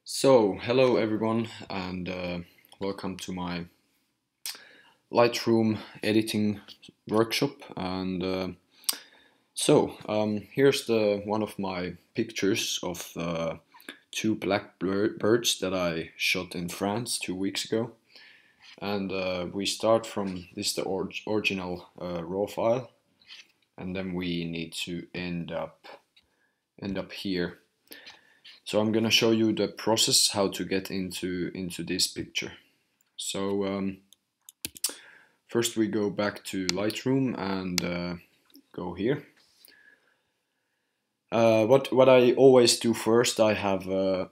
So, hello everyone, and welcome to my Lightroom editing workshop. And here's the one of my pictures of two black birds that I shot in France 2 weeks ago. And we start from this the original raw file, and then we need to end up here. So I'm gonna show you the process how to get into this picture. So first we go back to Lightroom and go here. What I always do first, I have a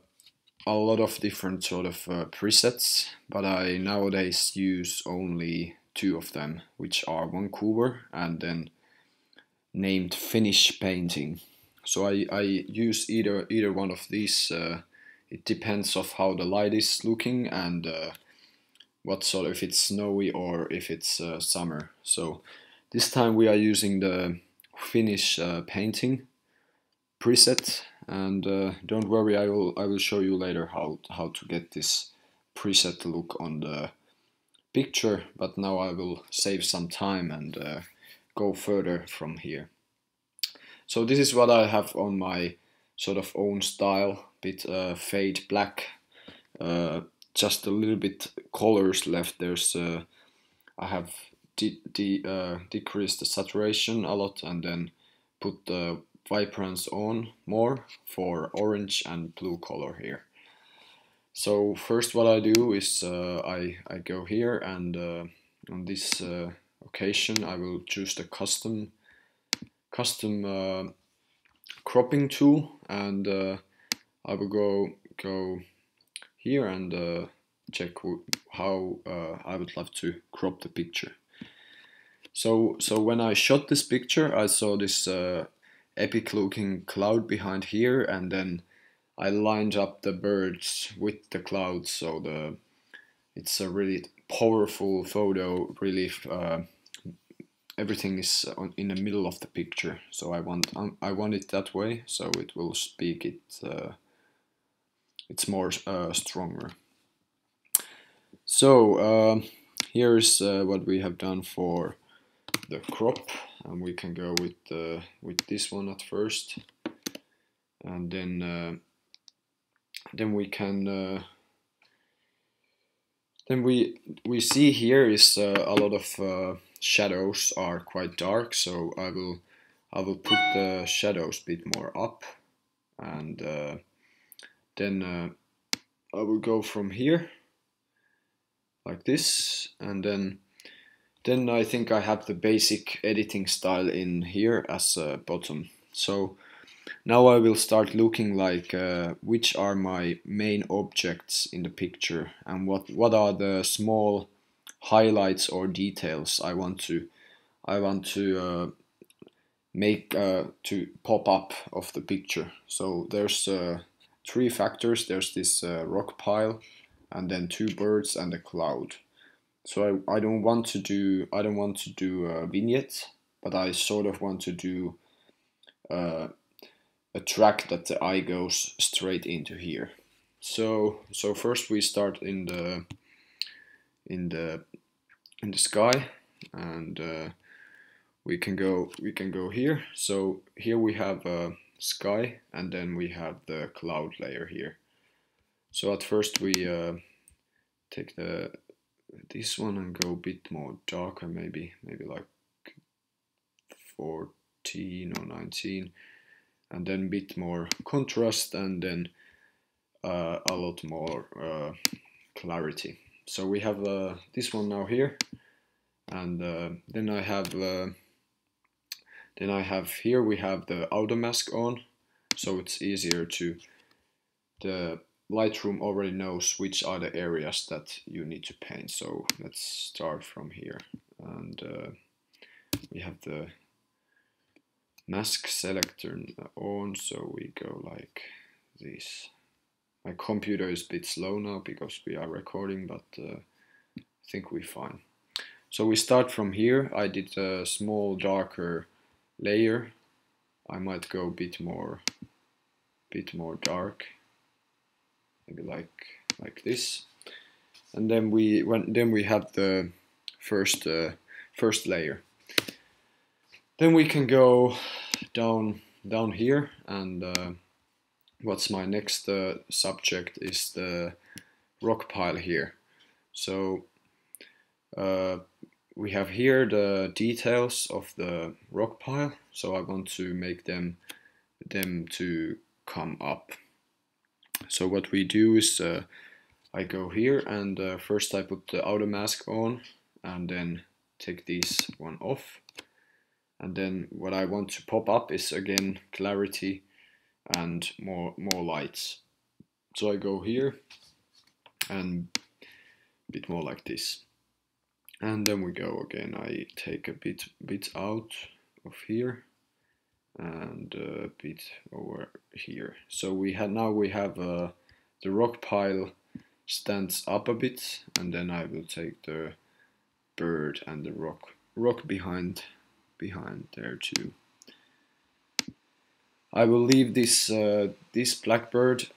lot of different sort of presets, but I nowadays use only two of them, which are Vancouver and then named Finish Painting. So I use either one of these. It depends of how the light is looking and what sort of, if it's snowy or if it's summer. So this time we are using the Finish Painting preset, and don't worry, I will show you later how to get this preset look on the picture. But now I will save some time and go further from here. So this is what I have on my sort of own style, bit fade black, just a little bit colors left. There's I have decreased the saturation a lot and then put the vibrance on more for orange and blue color here. So first what I do is I go here and on this occasion I will choose the custom cropping tool, and I will go here and check how I would love to crop the picture. So when I shot this picture, I saw this epic looking cloud behind here, and then I lined up the birds with the clouds, so it's a really powerful photo. Really, everything is in the middle of the picture. So I want it that way, so it will speak it. It's more stronger. So here's what we have done for the crop, and we can go with this one at first, and then we can then we see here is a lot of shadows are quite dark, so I will put the shadows a bit more up, and then I will go from here like this, and then I think I have the basic editing style in here as a bottom. So now I will start looking like which are my main objects in the picture, and what are the small highlights or details I want to make to pop up of the picture. So there's three factors. There's this rock pile, and then two birds and a cloud. So I don't want to do a vignette, but I sort of want to do a track that the eye goes straight into here. So first we start in the sky, and we can go here. So here we have a sky, and then we have the cloud layer here. So at first we take this one and go a bit more darker, maybe like 14 or 19, and then a bit more contrast, and then a lot more clarity. So we have this one now here, and then I have here we have the auto mask on, so it's easier to, the Lightroom already knows which are the areas that you need to paint. So let's start from here, and we have the mask selector on, so we go like this. My computer is a bit slow now because we are recording, but I think we're fine. So we start from here. I did a small darker layer. I might go a bit more dark. maybe like this, and then we have the first layer. Then we can go down here, and what's my next subject is the rock pile here. So we have here the details of the rock pile, so I want to make them to come up. So what we do is I go here, and first I put the outer mask on, and then take this one off, and then what I want to pop up is again clarity and more lights. So I go here and a bit more like this, and then we go again. I take a bit out of here and a bit over here. So we have the rock pile stands up a bit, and then I will take the bird and the rock behind there too. I will leave this this blackbird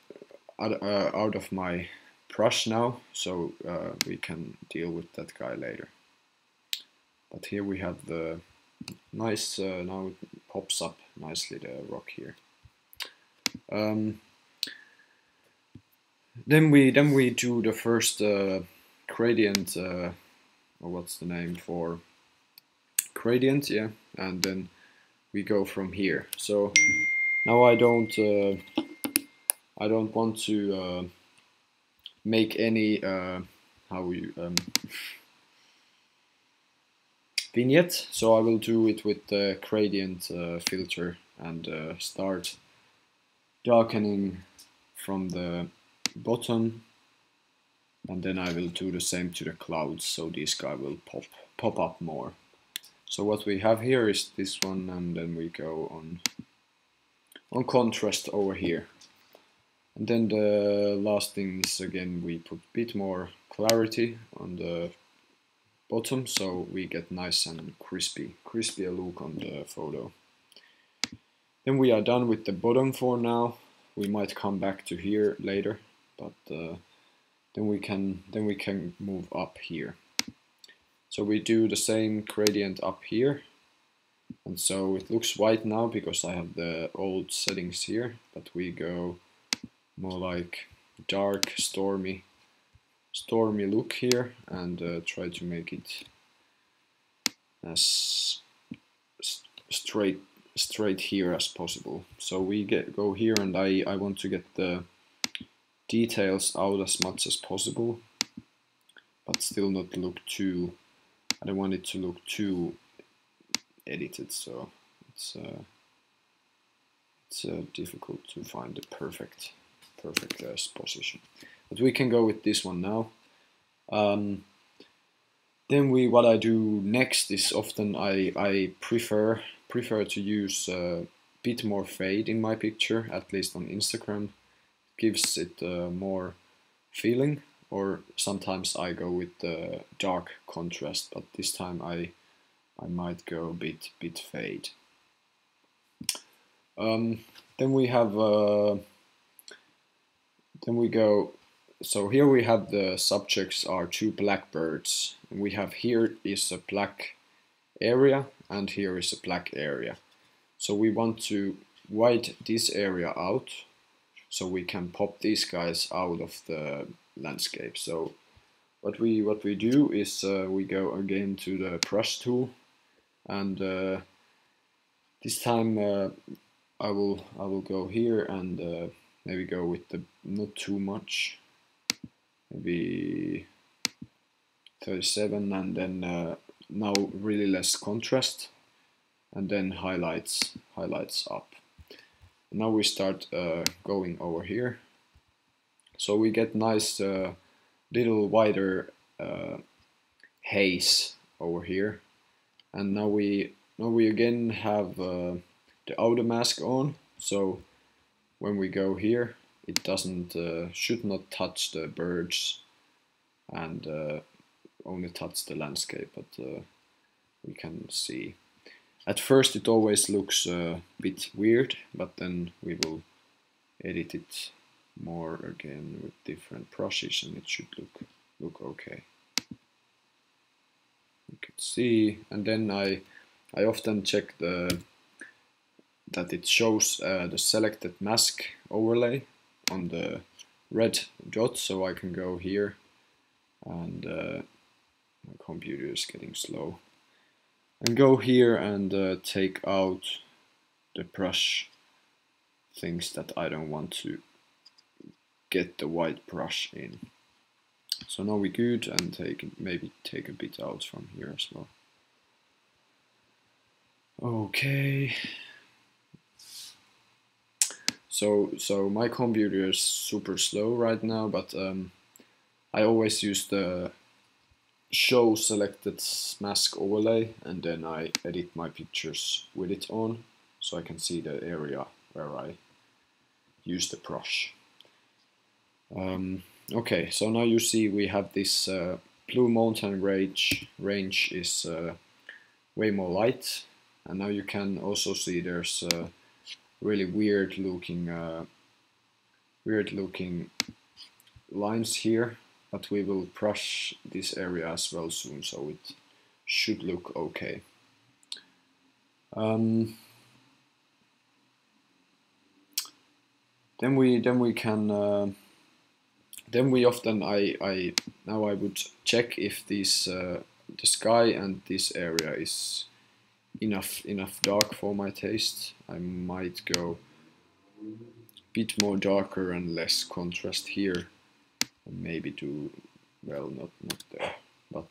out of my brush now, so we can deal with that guy later. But here we have the nice, now it pops up nicely, the rock here. Then we do the first gradient, or what's the name for gradient, yeah, and then we go from here. So now I don't want to make any vignette, so I will do it with the gradient filter and start darkening from the bottom, and then I will do the same to the clouds, so this guy will pop up more. So what we have here is this one, and then we go on contrast over here. And then the last thing is, again, we put a bit more clarity on the bottom, so we get nice and crispy a look on the photo. Then we are done with the bottom for now. We might come back to here later, but then we can move up here. So we do the same gradient up here, and so it looks white now because I have the old settings here, but we go more like dark, stormy look here, and try to make it as straight here as possible. So we go here, and I want to get the details out as much as possible, but still not look too, I don't want it to look too edited, so it's difficult to find the perfect position. But we can go with this one now. Then what I do next is often I prefer to use a bit more fade in my picture, at least on Instagram. Gives it more feeling, or sometimes I go with the dark contrast, but this time I might go a bit fade. Then we have then we go, so here we have the subjects are two blackbirds, and we have here is a black area, and here is a black area. So we want to white this area out, so we can pop these guys out of the landscape. So what we do is we go again to the brush tool, and this time I will go here and maybe go with the not too much, maybe 37, and then now really less contrast, and then highlights up. Now we start going over here, so we get nice little wider haze over here, and now we again have the outer mask on, so when we go here it doesn't should not touch the birds and only touch the landscape, but we can see. At first it always looks a bit weird, but then we will edit it more again with different brushes, and it should look okay. You can see, and then I often check that it shows the selected mask overlay on the red dot, so I can go here, and my computer is getting slow, and go here and take out the brush things that I don't want to get the white brush in. So now we're good, and maybe take a bit out from here as well. Okay. So my computer is super slow right now, but I always use the show selected mask overlay, and then I edit my pictures with it on, so I can see the area where I use the brush. Okay, so now you see we have this blue mountain range is way more light, and now you can also see there's really weird looking lines here, but we will brush this area as well soon, so it should look okay. Then we can then we often now I would check if this the sky and this area is enough dark for my taste. I might go a bit more darker and less contrast here, and maybe do, well, not there, but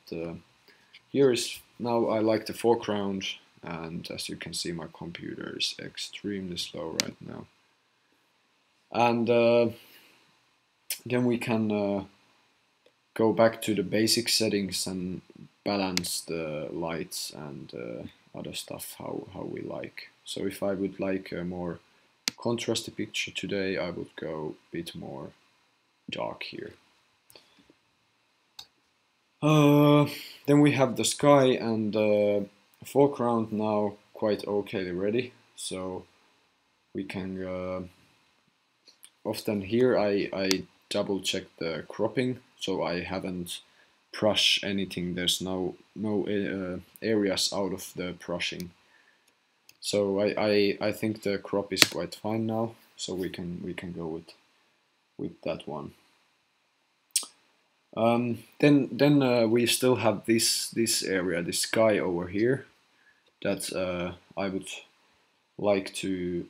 here is, now I like the foreground, and as you can see my computer is extremely slow right now. And then we can go back to the basic settings and balance the lights and other stuff how we like. So if I would like a more contrasty picture today, I would go a bit more dark here. Then we have the sky and foreground now quite okay ready, so we can often here I double check the cropping, so I haven't brush anything, there's no areas out of the brushing. So I think the crop is quite fine now, so we can go with that one. Then we still have this area, this sky over here, that I would like to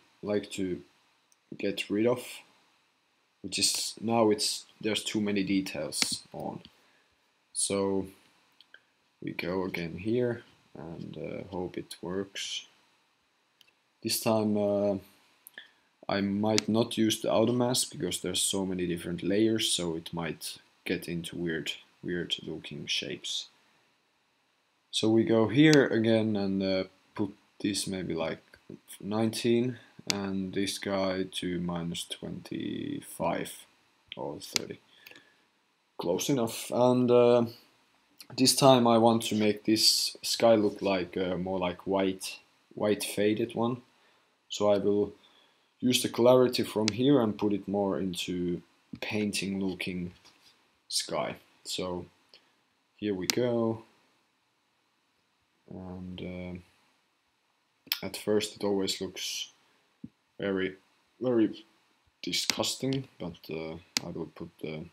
get rid of, which is now there's too many details on. So we go again here and hope it works. This time I might not use the auto mask because there's so many different layers, so it might get into weird looking shapes. So we go here again and put this maybe like 19 and this guy to -25 or 30. Close enough. And this time I want to make this sky look like more like white faded one. So I will use the clarity from here and put it more into painting looking sky. So here we go. And at first it always looks very disgusting, but I will put the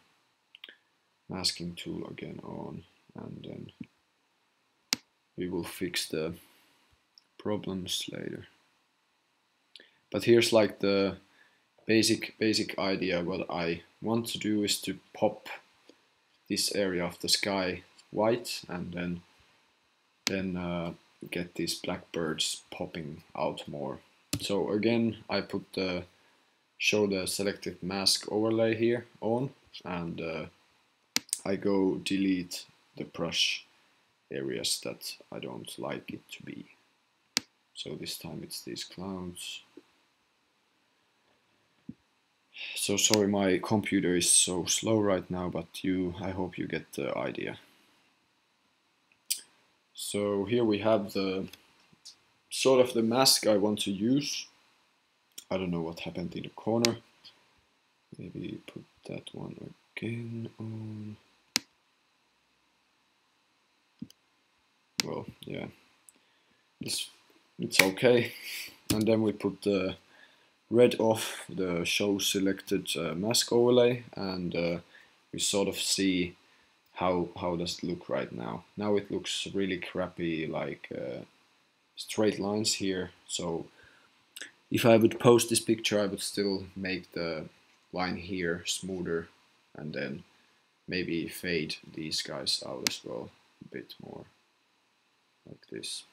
masking tool again on, and then we will fix the problems later. But here's like the basic idea. What I want to do is to pop this area of the sky white, and then get these blackbirds popping out more. So again, I put the show the selected mask overlay here on, and I go delete the brush areas that I don't like it to be. So this time it's these clouds. So sorry, my computer is so slow right now, but I hope you get the idea. So here we have the sort of the mask I want to use. I don't know what happened in the corner. Maybe put that one again on. Well, yeah, it's okay. And then we put the red off the show selected mask overlay, and we sort of see how does it look right now. Now it looks really crappy, like straight lines here. So if I would post this picture, I would still make the line here smoother, and then maybe fade these guys out as well a bit more, like this.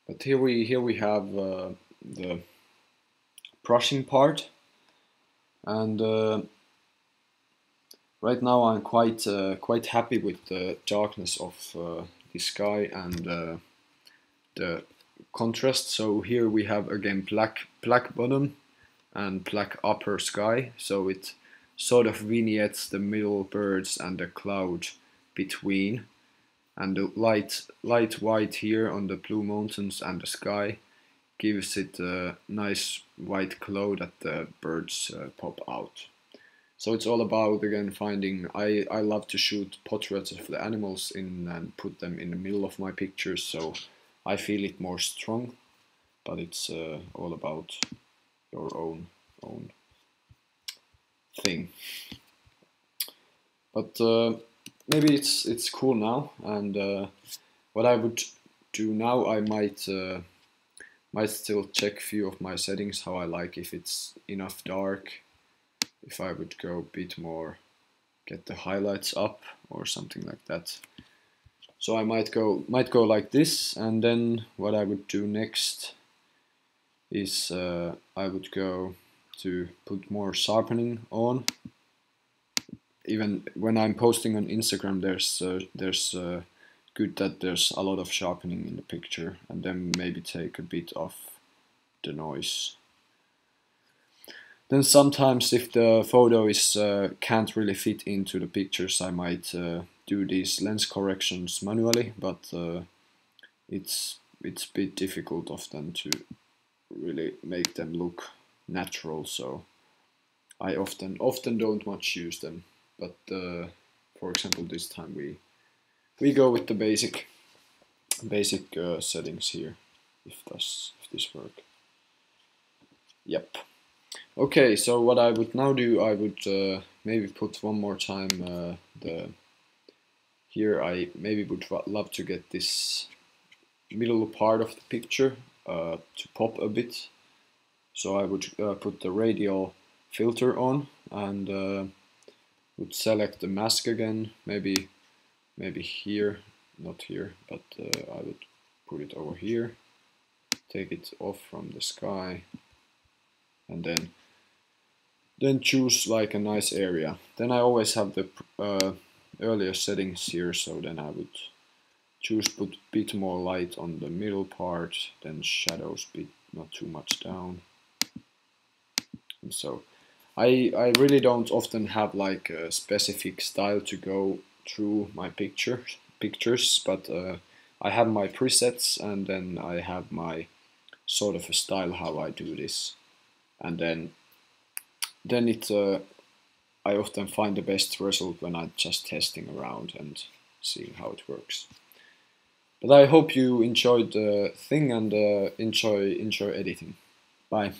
But here we have the brushing part, and right now I'm quite happy with the darkness of the sky and the contrast. So here we have again black bottom and black upper sky, so it sort of vignettes the middle birds and the cloud between, and the light white here on the blue mountains and the sky gives it a nice white glow that the birds pop out. So it's all about again finding, I love to shoot portraits of the animals in and put them in the middle of my pictures, so I feel it more strong, but it's all about your own thing. But maybe it's cool now, and what I would do now, I might still check a few of my settings, how I like, if it's enough dark, if I would go a bit more, get the highlights up or something like that. So I might go like this, and then what I would do next is I would go to put more sharpening on. Even when I'm posting on Instagram, there's good that there's a lot of sharpening in the picture, and then maybe take a bit off the noise. Then sometimes if the photo is can't really fit into the pictures, I might do these lens corrections manually, but it's a bit difficult often to really make them look natural, so I often don't much use them. But for example, this time we go with the basic settings here, if this work. Yep. Okay, so what I would now do, I would maybe put one more time here I maybe would love to get this middle part of the picture to pop a bit. So I would put the radial filter on, and would select the mask again, maybe here, not here, but I would put it over here, take it off from the sky, and then choose like a nice area. Then I always have the earlier settings here, so then I would choose put a bit more light on the middle part, then shadows bit not too much down. And so I really don't often have like a specific style to go through my pictures, but I have my presets, and then I have my sort of a style how I do this, and then it I often find the best result when I'm just testing around and seeing how it works. But I hope you enjoyed the thing, and enjoy editing. Bye.